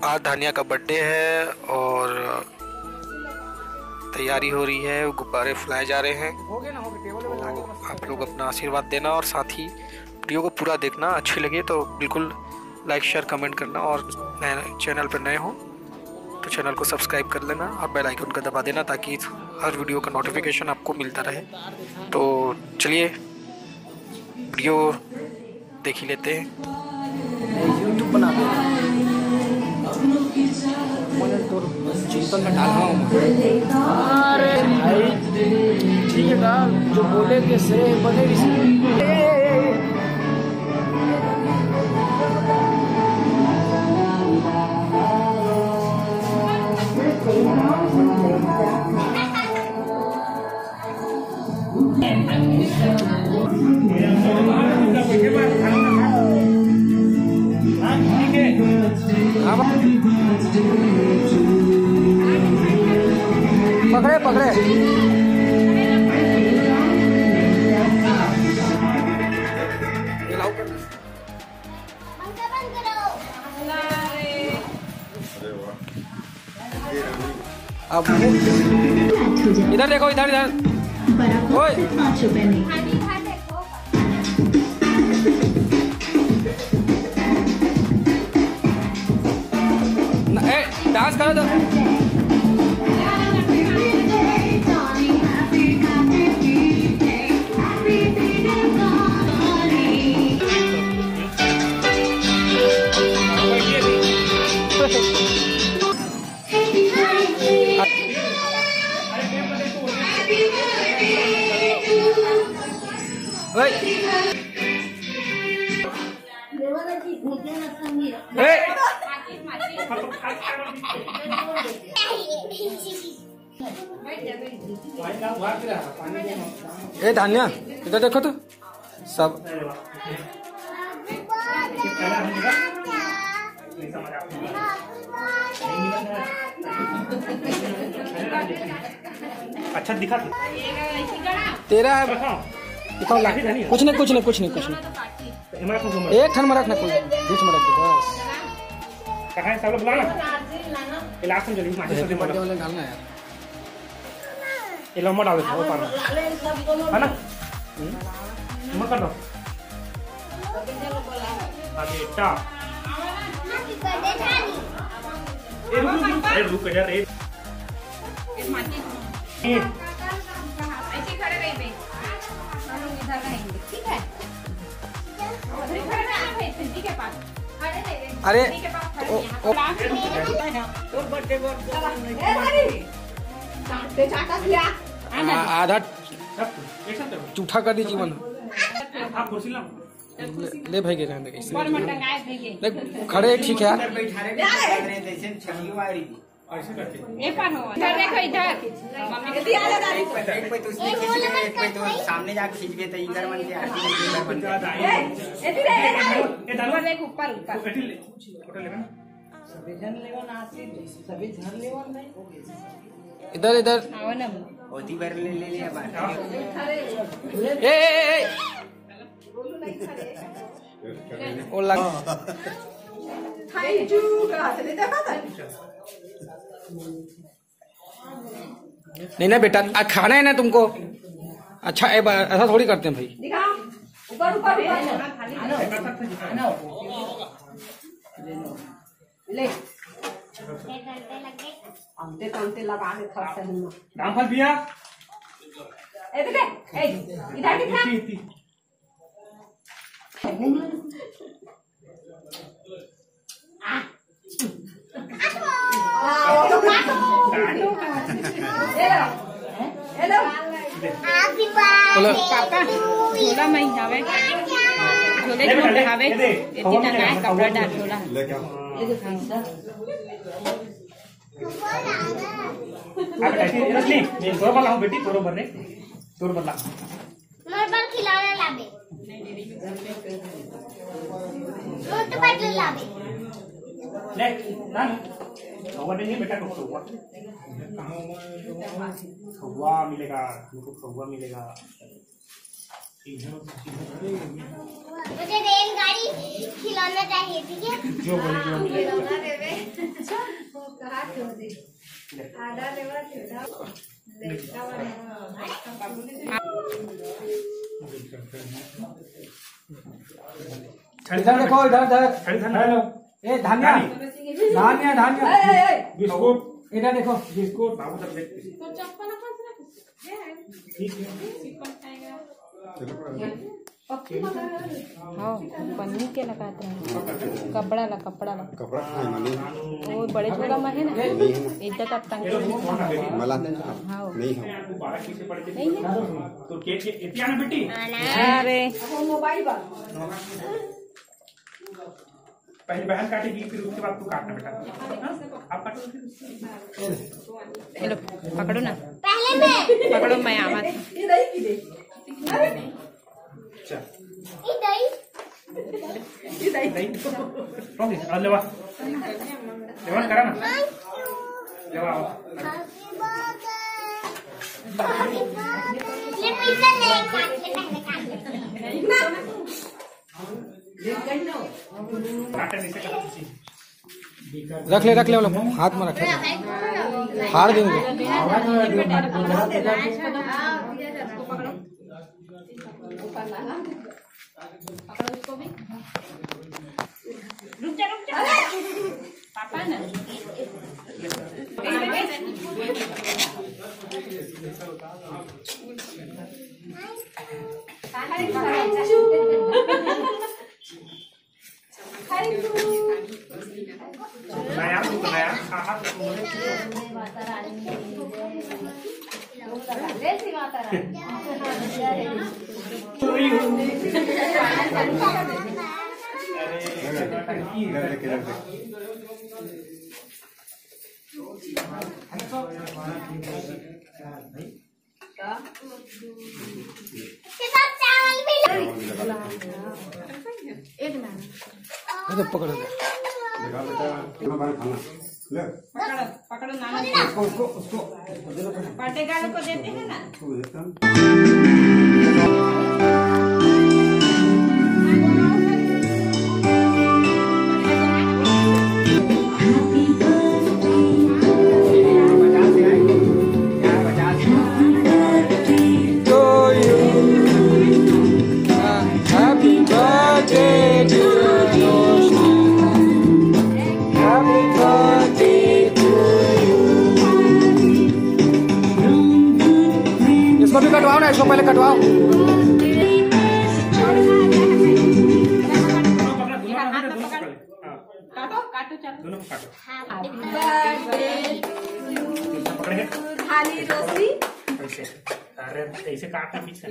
आज धानिया का बर्थडे है और तैयारी हो रही है, गुब्बारे फुलाए जा रहे हैं। तो आप लोग अपना आशीर्वाद देना और साथ ही वीडियो को पूरा देखना। अच्छी लगे तो बिल्कुल लाइक शेयर कमेंट करना, और चैनल पर नए हो तो चैनल को सब्सक्राइब कर लेना और बेल आइकन का दबा देना ताकि हर वीडियो का नोटिफिकेशन आपको मिलता रहे। तो चलिए वीडियो देख ही लेते हैं। यूट्यूब बना दे चिंतन में डाला हूँ। अरे भाई ठीक है ना, जो बोलेंगे से बने। पकड़े पकड़े अब इधर देखो, इधर इधर ओए डांस करो तो ए धान्या इधर देखो तो सब अच्छा दिखा तेरा है। दिखाओ कुछ नहीं कुछ नहीं कुछ नहीं कुछ नहीं। एक ठन में रखना, कोई बीच में रख दो बस। कहाँ है सब लोग बुलाना, लास्ट में जल्दी माचिस से बर्थडे वाले डालना यार। ये लम्बा डाल दो ऊपर है ना, मत कर दो अभी टा ए रुक यार ए ऐसे खड़े रहिए, हम लोग इधर रहेंगे, ठीक है? उधर खड़े रहना है खिड़की के पास, खड़े रहिए। अरे खिड़की के पास खड़े हैं। तो बर्थडे आधा चूठा कर दी जीवन। आप कुर्सी ला ले भाई के रहने कैसे बड़ मंडा गाय भैया खड़े ठीक है। ऐसे करके ए पार हो, इधर देखो, इधर मम्मी के दिया लगा दी। एक पे तो सामने जाके खींच के तो इधर बन के आरती इधर बन के ए धीरे ऊपर देख, ऊपर ऊपर फोटो ले ना इधर इधर आओ ना। होती बार ले बात ए ओ लग नहीं ना बेटा, खाना है ना तुमको। अच्छा ऐसा थोड़ी करते हैं भाई। ऊपर ऊपर ले आमते तामते लगा के खा से हम दाम फल पिया ए देख, ए इधर दिखा। पापा झोला में हवे, झोले में हवे इतनी टंगा कपड़ा डाल झोला आप ऐसे रख ली मैं तोर बल्ला हूं बेटी, तोर बल्ले तोर बल्ला नॉर्मल खिलाने लावे रोटी पाटले लावे ले ना खवा नहीं बेटा को खवा मिलेगा, तुमको खवा मिलेगा। मुझे रेलगाड़ी खिलौना चाहिए, ठीक है? जो बोले इधर देखो, इधर इधर। हेलो, ए धान्या धान्या धान्या बिस्कुट इधर देखो। बिस्कुट बाबू सब देख हाँ पन्नी के लगाते हैं, कपड़ा ला वो बड़े छोला में है ना, इज्जत अब तक मला हाँ नहीं हो तो केक इतनी आना बेटी अरे पहले बहन काटेगी फिर उसके बाद तू काटना बेटा। आप काटो हेलो पकड़ो ना, पहले मैं पकड़ो मैं आवाज लेवा करा ना लेवा ये पिज्जा नहीं काट ले, पहले काट ले। रख ले हाथ में रख ले, हार देंगे। रुक जा पापा ना पकड़ो पकड़ो नाना उसको पाटेगा को देते हैं ना। इसको भी कटवाओ ना, इसको पहले कटवाओ। काटो चलो दोनों को काटो थाली रोटी ऐसे। अरे ऐसे काटना पीछे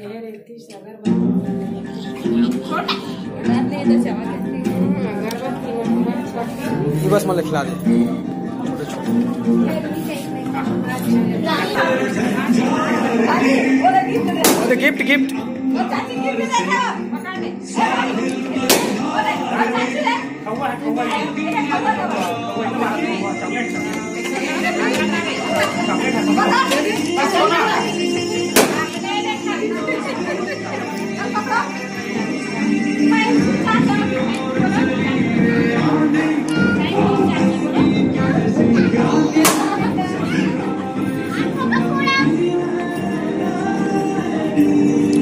बस मतलब खिला दे छोटे गिफ्ट गिफ्ट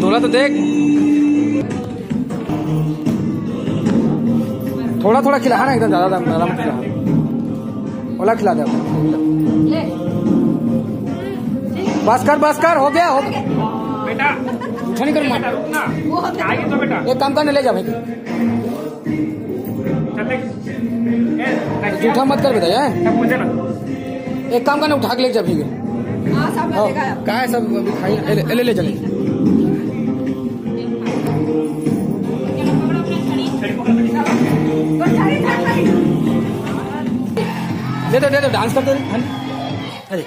थोड़ा तो देख, थोड़ा थोड़ा खिला ना, एकदम ज्यादा मत खिला, ओला खिला दे। बस कर हो गया बेटा, उठा नहीं कर मार आइए तो बेटा एक काम करने ले जा भाई, जूठा मत कर बेटा। मुझे ना एक काम करना, उठा के ले जा भाई, क्या है सब अभी खाई ले चले। दे दो डांस करते अरे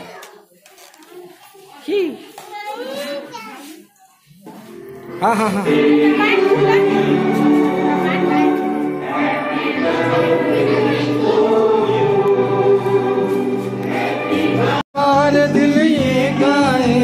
हाँ हाँ हाँ दिल ये गाए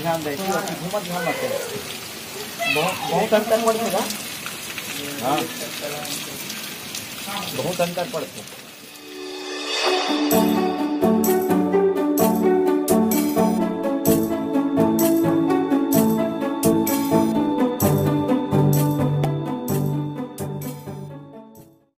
ध्यान दे घूमत ध्यान मत बहुत अंतर पड़ेगा। हाँ बहुत अंतर पड़ता।